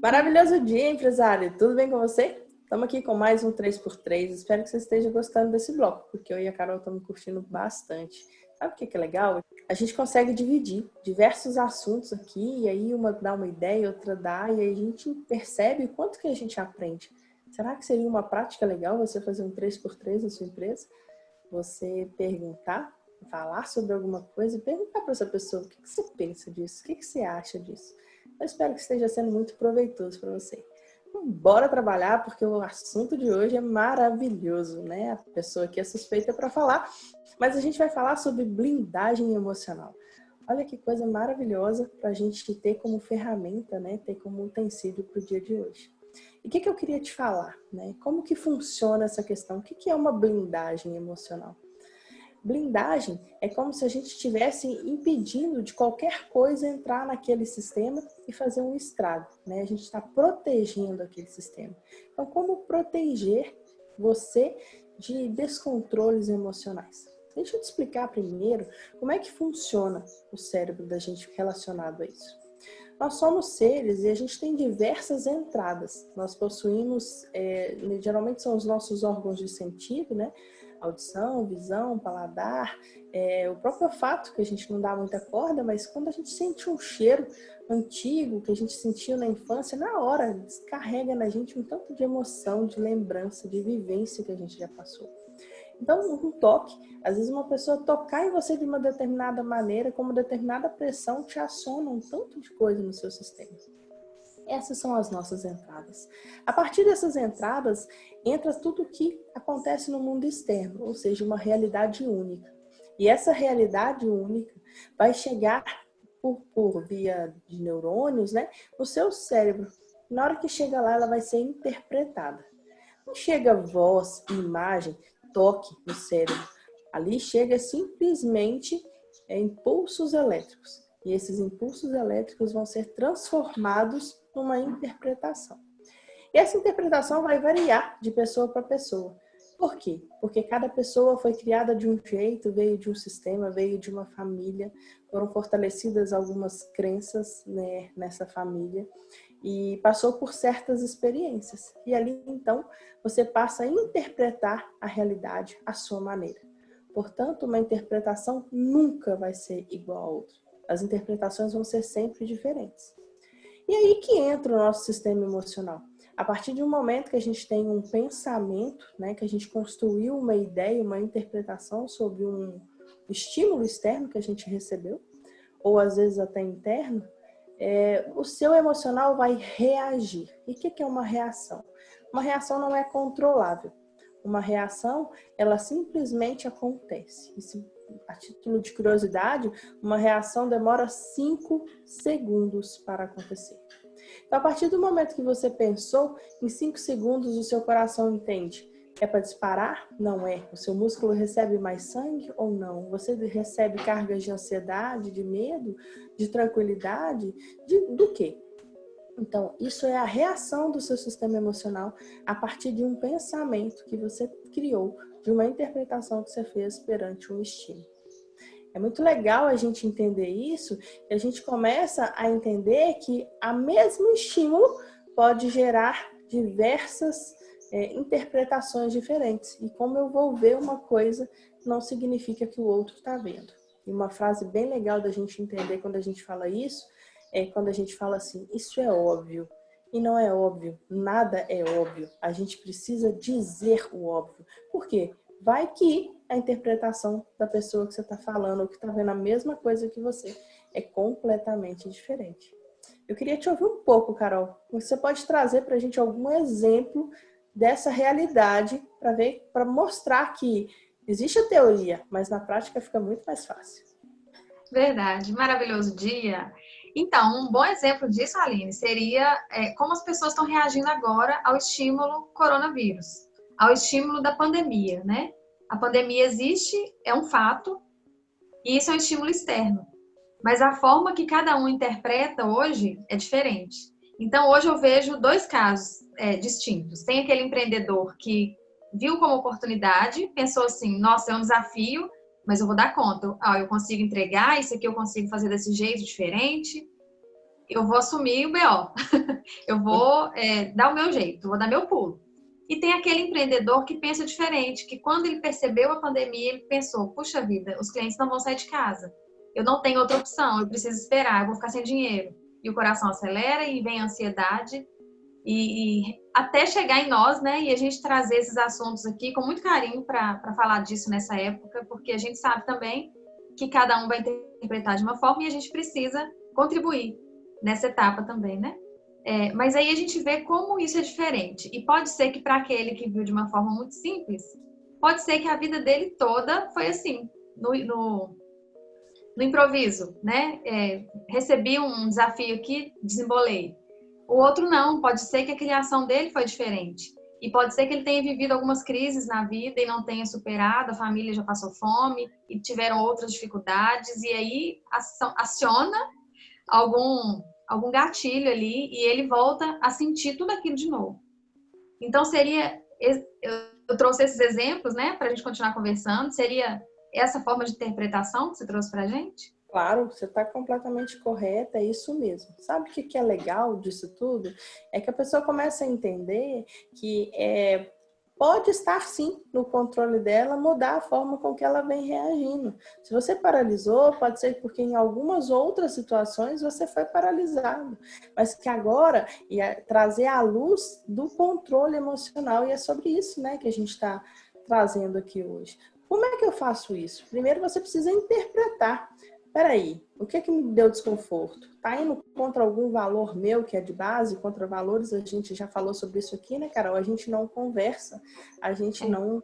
Maravilhoso dia, empresário! Tudo bem com você? Estamos aqui com mais um 3x3. Espero que você esteja gostando desse bloco, porque eu e a Carol estamos curtindo bastante. Sabe o que é legal? A gente consegue dividir diversos assuntos aqui, e aí uma dá uma ideia, outra dá, e aí a gente percebe o quanto que a gente aprende. Será que seria uma prática legal você fazer um 3x3 na sua empresa? Você perguntar, falar sobre alguma coisa e perguntar para essa pessoa o que você pensa disso, o que você acha disso. Eu espero que esteja sendo muito proveitoso para você. Então, bora trabalhar, porque o assunto de hoje é maravilhoso, né? A pessoa aqui é suspeita para falar, mas a gente vai falar sobre blindagem emocional. Olha que coisa maravilhosa para a gente ter como ferramenta, né? Ter como utensílio para o dia de hoje. E o que eu queria te falar, né? Como que funciona essa questão? O que é uma blindagem emocional? Blindagem é como se a gente estivesse impedindo de qualquer coisa entrar naquele sistema e fazer um estrago, né? A gente está protegendo aquele sistema. Então, como proteger você de descontroles emocionais? Deixa eu te explicar primeiro como é que funciona o cérebro da gente relacionado a isso. Nós somos seres e a gente tem diversas entradas. Nós possuímos, geralmente são os nossos órgãos de sentido, né? Audição, visão, paladar, o próprio olfato, que a gente não dá muita corda, mas quando a gente sente um cheiro antigo que a gente sentiu na infância, na hora descarrega na gente um tanto de emoção, de lembrança, de vivência que a gente já passou. Então, um toque, às vezes uma pessoa tocar em você de uma determinada maneira, com uma determinada pressão, te aciona um tanto de coisa no seu sistema. Essas são as nossas entradas. A partir dessas entradas, entra tudo o que acontece no mundo externo, ou seja, uma realidade única. E essa realidade única vai chegar por via de neurônios, né, no seu cérebro. Na hora que chega lá, ela vai ser interpretada. Não chega voz, imagem, toque no cérebro. Ali chega simplesmente impulsos elétricos. E esses impulsos elétricos vão ser transformados numa interpretação. E essa interpretação vai variar de pessoa para pessoa. Por quê? Porque cada pessoa foi criada de um jeito, veio de um sistema, veio de uma família, foram fortalecidas algumas crenças, né, nessa família e passou por certas experiências. E ali, então, você passa a interpretar a realidade à sua maneira. Portanto, uma interpretação nunca vai ser igual a outra. As interpretações vão ser sempre diferentes. E aí que entra o nosso sistema emocional. A partir de um momento que a gente tem um pensamento, né, que a gente construiu uma ideia, uma interpretação sobre um estímulo externo que a gente recebeu, ou às vezes até interno, o seu emocional vai reagir. E o que é uma reação? Uma reação não é controlável. Uma reação, ela simplesmente acontece. A título de curiosidade, uma reação demora 5 segundos para acontecer. Então, a partir do momento que você pensou, em 5 segundos o seu coração entende. É para disparar? Não é. O seu músculo recebe mais sangue ou não? Você recebe cargas de ansiedade, de medo, de tranquilidade? Do quê? Então, isso é a reação do seu sistema emocional a partir de um pensamento que você criou, de uma interpretação que você fez perante um estímulo. É muito legal a gente entender isso e a gente começa a entender que o mesmo estímulo pode gerar diversas interpretações diferentes. E como eu vou ver uma coisa, não significa que o outro está vendo. E uma frase bem legal da gente entender quando a gente fala isso, é quando a gente fala assim, isso é óbvio. E não é óbvio, nada é óbvio. A gente precisa dizer o óbvio. Por quê? Vai que a interpretação da pessoa que você está falando ou que está vendo a mesma coisa que você é completamente diferente. Eu queria te ouvir um pouco, Carol. Você pode trazer para a gente algum exemplo dessa realidade para mostrar que existe a teoria, mas na prática fica muito mais fácil. Verdade, maravilhoso dia. Então, um bom exemplo disso, Aline, seria como as pessoas estão reagindo agora ao estímulo coronavírus, ao estímulo da pandemia, né? A pandemia existe, é um fato, e isso é um estímulo externo. Mas a forma que cada um interpreta hoje é diferente. Então, hoje eu vejo 2 casos distintos. Tem aquele empreendedor que viu como oportunidade, pensou assim, nossa, é um desafio, mas eu vou dar conta. Eu consigo entregar, isso aqui eu consigo fazer desse jeito diferente. eu vou assumir o BO, eu vou dar o meu jeito, vou dar meu pulo. E tem aquele empreendedor que pensa diferente, que quando ele percebeu a pandemia, ele pensou, puxa vida, os clientes não vão sair de casa. Eu não tenho outra opção, eu preciso esperar, eu vou ficar sem dinheiro. E o coração acelera e vem a ansiedade. E até chegar em nós, né? E a gente trazer esses assuntos aqui com muito carinho para falar disso nessa época, porque a gente sabe também que cada um vai interpretar de uma forma e a gente precisa contribuir nessa etapa também, né? Mas aí a gente vê como isso é diferente. E pode ser que para aquele que viu de uma forma muito simples, pode ser que a vida dele toda foi assim, no improviso, né? Recebi um desafio aqui, desembolei. O outro não, pode ser que a criação dele foi diferente. E pode ser que ele tenha vivido algumas crises na vida e não tenha superado, a família já passou fome e tiveram outras dificuldades, e aí aciona algum gatilho ali e ele volta a sentir tudo aquilo de novo. Então, eu trouxe esses exemplos, né, para a gente continuar conversando, seria essa forma de interpretação que você trouxe para a gente? Claro, você está completamente correta, é isso mesmo. Sabe o que é legal disso tudo? É que a pessoa começa a entender que pode estar sim no controle dela mudar a forma com que ela vem reagindo. Se você paralisou, pode ser porque em algumas outras situações você foi paralisado, mas que agora ia trazer a luz do controle emocional, e é sobre isso, né, que a gente está trazendo aqui hoje. Como é que eu faço isso? Primeiro você precisa interpretar. Peraí, o que me deu desconforto? Tá indo contra algum valor meu que é de base? Contra valores, a gente já falou sobre isso aqui, né, Carol? A gente não conversa, a gente não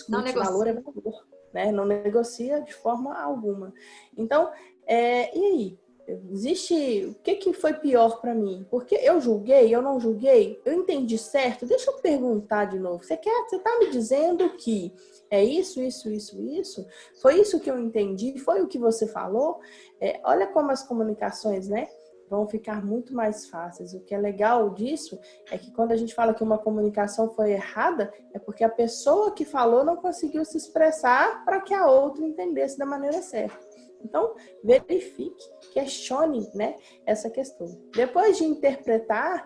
Não discute, valor é negocia. valor, né? Não negocia de forma alguma. Então, e aí? Existe, o que foi pior para mim? Porque eu julguei, eu não julguei, eu entendi certo? Deixa eu perguntar de novo. Você tá me dizendo que é isso, isso, isso, isso? Foi isso que eu entendi? Foi o que você falou? Olha como as comunicações, né, vão ficar muito mais fáceis. O que é legal disso é que quando a gente fala que uma comunicação foi errada, é porque a pessoa que falou não conseguiu se expressar para que a outra entendesse da maneira certa. Então, verifique, questione, né, essa questão. Depois de interpretar,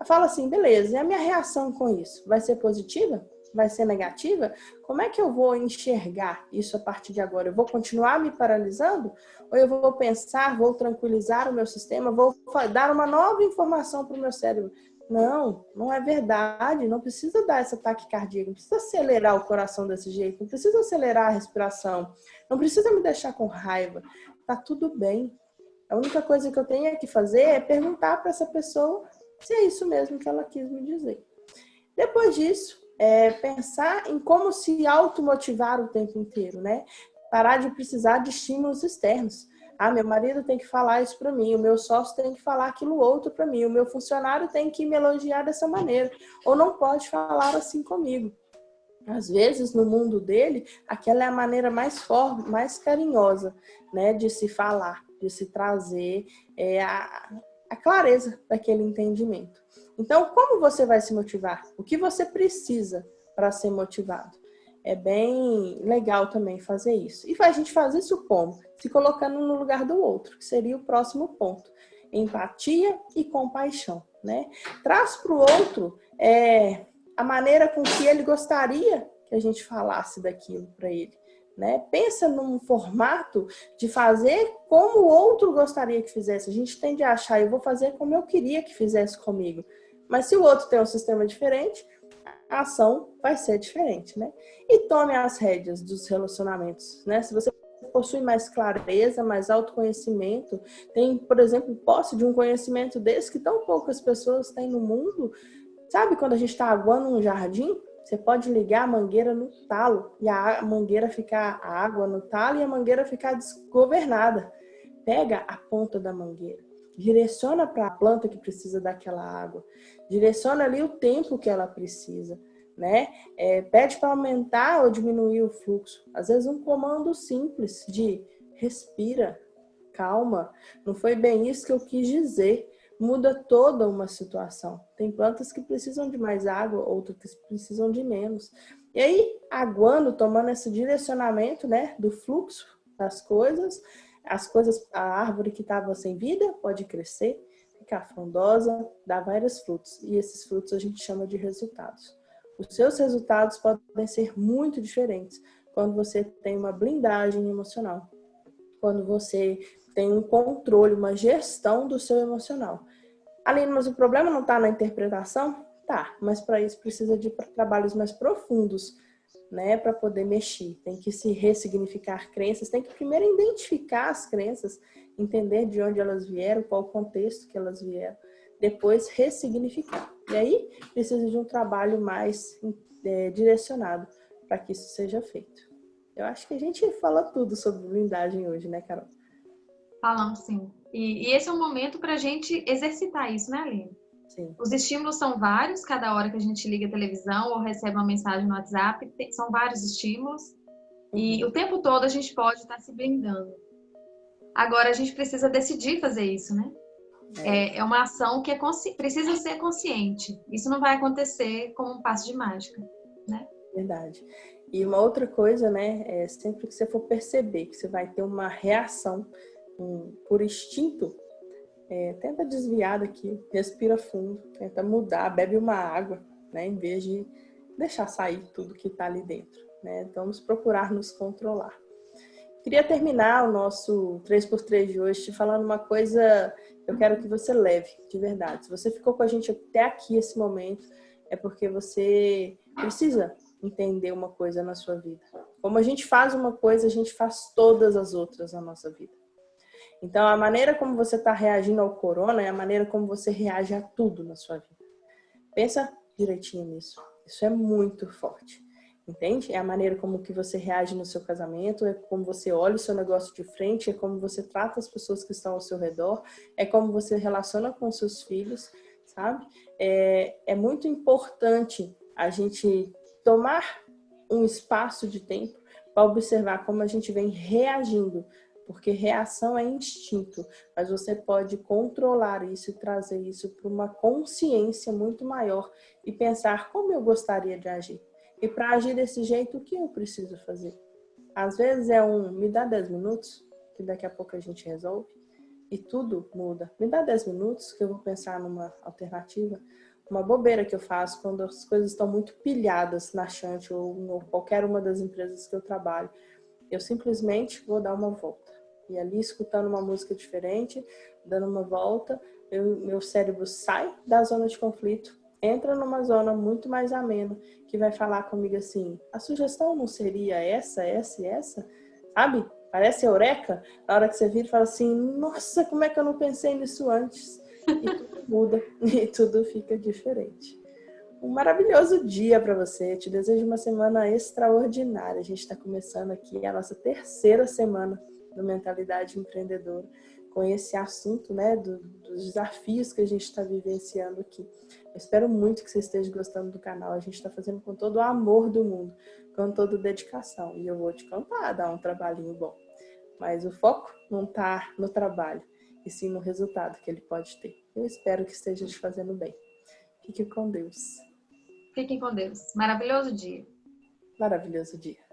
fala assim, beleza, e a minha reação com isso? Vai ser positiva? Vai ser negativa? Como é que eu vou enxergar isso a partir de agora? Eu vou continuar me paralisando? Ou eu vou pensar, vou tranquilizar o meu sistema, vou dar uma nova informação para o meu cérebro? Não, não é verdade. Não precisa dar esse ataque cardíaco, não precisa acelerar o coração desse jeito, não precisa acelerar a respiração, não precisa me deixar com raiva. Tá tudo bem. A única coisa que eu tenho que fazer é perguntar para essa pessoa se é isso mesmo que ela quis me dizer. Depois disso, pensar em como se automotivar o tempo inteiro, né? Parar de precisar de estímulos externos. Ah, meu marido tem que falar isso para mim, o meu sócio tem que falar aquilo outro para mim, o meu funcionário tem que me elogiar dessa maneira, ou não pode falar assim comigo. Às vezes, no mundo dele, aquela é a maneira mais forte, mais carinhosa, né, de se falar, de se trazer a clareza daquele entendimento. Então, como você vai se motivar? O que você precisa para ser motivado? É bem legal também fazer isso. E a gente faz isso como? Se colocando no lugar do outro, que seria o próximo ponto. Empatia e compaixão, né? Traz para o outro a maneira com que ele gostaria que a gente falasse daquilo para ele, né? Pensa num formato de fazer como o outro gostaria que fizesse. A gente tende a achar, eu vou fazer como eu queria que fizesse comigo. Mas se o outro tem um sistema diferente, a ação vai ser diferente, né? E tome as rédeas dos relacionamentos, né? Se você possui mais clareza, mais autoconhecimento, tem, por exemplo, posse de um conhecimento desse que tão poucas pessoas têm no mundo. Sabe quando a gente está aguando um jardim? Você pode ligar a mangueira no talo e a mangueira ficar, a água no talo e a mangueira ficar desgovernada. Pega a ponta da mangueira, direciona para a planta que precisa daquela água, direciona ali o tempo que ela precisa, né? Pede para aumentar ou diminuir o fluxo. Às vezes um comando simples de respira, calma, não foi bem isso que eu quis dizer. Muda toda uma situação. Tem plantas que precisam de mais água, outras que precisam de menos. E aí, aguando, tomando esse direcionamento, né, do fluxo das coisas, as coisas, a árvore que estava sem vida pode crescer, ficar frondosa, dar vários frutos. E esses frutos a gente chama de resultados. Os seus resultados podem ser muito diferentes quando você tem uma blindagem emocional. Quando você tem um controle, uma gestão do seu emocional. Aline, mas o problema não está na interpretação? Tá, mas para isso precisa de trabalhos mais profundos, né, para poder mexer. Tem que se ressignificar crenças, tem que primeiro identificar as crenças, entender de onde elas vieram, qual o contexto que elas vieram, depois ressignificar. E aí precisa de um trabalho mais direcionado para que isso seja feito. Eu acho que a gente fala tudo sobre blindagem hoje, né, Carol? Falamos sim. E esse é um momento para a gente exercitar isso, né, Aline? Sim. Os estímulos são vários, cada hora que a gente liga a televisão ou recebe uma mensagem no WhatsApp, são vários estímulos. E o tempo todo a gente pode estar se blindando. Agora a gente precisa decidir fazer isso, né? É uma ação que precisa ser consciente. Isso não vai acontecer como um passe de mágica, né? Verdade. E uma outra coisa, né, é sempre que você for perceber que você vai ter uma reação por instinto, tenta desviar daquilo, respira fundo, tenta mudar, bebe uma água, né, em vez de deixar sair tudo que está ali dentro, né? Então, vamos procurar nos controlar. Queria terminar o nosso 3x3 de hoje te falando uma coisa que eu quero que você leve, de verdade. Se você ficou com a gente até aqui, esse momento, é porque você precisa entender uma coisa na sua vida. Como a gente faz uma coisa, a gente faz todas as outras na nossa vida. Então, a maneira como você está reagindo ao corona é a maneira como você reage a tudo na sua vida. Pensa direitinho nisso. Isso é muito forte. Entende? É a maneira como que você reage no seu casamento, é como você olha o seu negócio de frente, é como você trata as pessoas que estão ao seu redor, é como você relaciona com os seus filhos, sabe? É muito importante a gente tomar um espaço de tempo para observar como a gente vem reagindo, porque reação é instinto, mas você pode controlar isso e trazer isso para uma consciência muito maior e pensar como eu gostaria de agir. E para agir desse jeito, o que eu preciso fazer? Às vezes me dá 10 minutos, que daqui a pouco a gente resolve, e tudo muda. Me dá 10 minutos que eu vou pensar numa alternativa. Uma bobeira que eu faço quando as coisas estão muito pilhadas na Chante ou em qualquer uma das empresas que eu trabalho. Eu simplesmente vou dar uma volta. E ali, escutando uma música diferente, dando uma volta, meu cérebro sai da zona de conflito, entra numa zona muito mais amena, que vai falar comigo assim, a sugestão não seria essa, essa e essa? Sabe? Parece eureka, na hora que você vira e fala assim, nossa, como é que eu não pensei nisso antes? E tudo muda, e tudo fica diferente. Um maravilhoso dia para você, te desejo uma semana extraordinária. A gente está começando aqui a nossa terceira semana do Mentalidade Empreendedora, com esse assunto, né, dos desafios que a gente está vivenciando aqui. Eu espero muito que você esteja gostando do canal. A gente está fazendo com todo o amor do mundo, com toda dedicação. E eu vou te contar, dar um trabalhinho bom. Mas o foco não está no trabalho, e sim no resultado que ele pode ter. Eu espero que esteja te fazendo bem. Fique com Deus. Fiquem com Deus. Maravilhoso dia. Maravilhoso dia.